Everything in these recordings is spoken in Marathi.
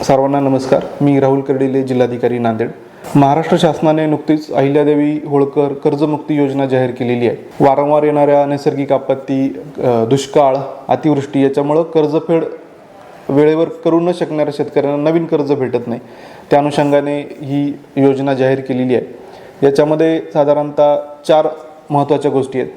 सर्वांना नमस्कार. मी राहुल कर्डिले, जिल्हाधिकारी नांदेड. महाराष्ट्र शासनाने नुकतीच अहिल्यादेवी होळकर कर्जमुक्ती योजना जाहीर केलेली आहे. वारंवार येणाऱ्या नैसर्गिक आपत्ती, दुष्काळ, अतिवृष्टी याच्यामुळे कर्जफेड वेळेवर करू न शकणाऱ्या शेतकऱ्यांना नवीन कर्ज भेटत नाही. त्या अनुषंगाने ही योजना जाहीर केलेली आहे. याच्यामध्ये साधारणतः 4 महत्त्वाच्या गोष्टी आहेत.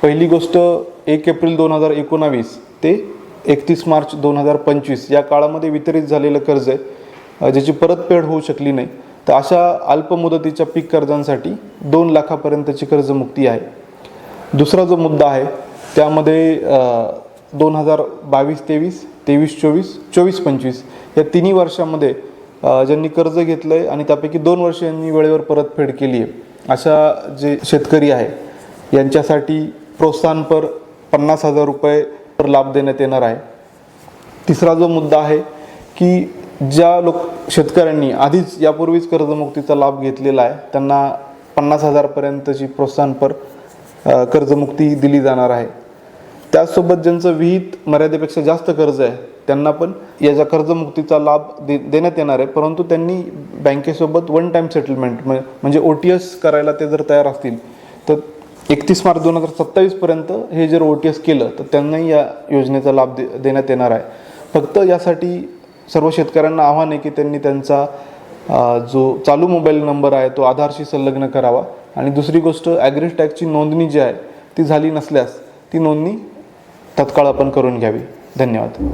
पहिली गोष्ट 1 एप्रिल 2019 ते 31 मार्च 2025 या काळामध्ये वितरित झालेलं कर्ज आहे, ज्याची परतफेड होऊ शकली नाही. तर अशा अल्पमुदतीच्या पीक कर्जांसाठी 2 लाखापर्यंतची कर्जमुक्ती आहे. दुसरा जो मुद्दा आहे त्यामध्ये 2022-23, 23-24, 24-25 या तिन्ही वर्षामध्ये ज्यांनी कर्ज घेतलं आहे आणि त्यापैकी 2 वर्ष यांनी वेळेवर परतफेड केली आहे, अशा जे शेतकरी आहे यांच्यासाठी प्रोत्साहनपर 50,000 रुपये लाभ देण्यात येणार आहे. तिसरा जो मुद्दा आहे की ज्या शेतकऱ्यांनी आधीच यापूर्वीच कर्जमुक्तीचा लाभ घेतलेला आहे त्यांना 50,000 पर्यंतची प्रोत्साहनपर कर्जमुक्ती दिली जाणार आहे. त्याचसोबत ज्यांचं विहित मर्यादेपेक्षा जास्त कर्ज आहे त्यांना पण याच्या कर्जमुक्तीचा लाभ देण्यात येणार आहे, परंतु त्यांनी बँकेसोबत 1 टाइम सेटलमेंट म्हणजे OTS करायला ते जर तयार असतील तर 31 मार्च 2027 पर्यंत हे जर OTS केलं तर त्यांनाही या योजनेचा लाभ देण्यात येणार आहे. फक्त यासाठी सर्व शेतकऱ्यांना आव्हान आहे की त्यांनी त्यांचा जो चालू मोबाईल नंबर आहे तो आधारशी संलग्न करावा. आणि दुसरी गोष्ट, ॲग्री टॅक्सची नोंदणी जी आहे ती झाली नसल्यास ती नोंदणी तत्काळ आपण करून घ्यावी. धन्यवाद.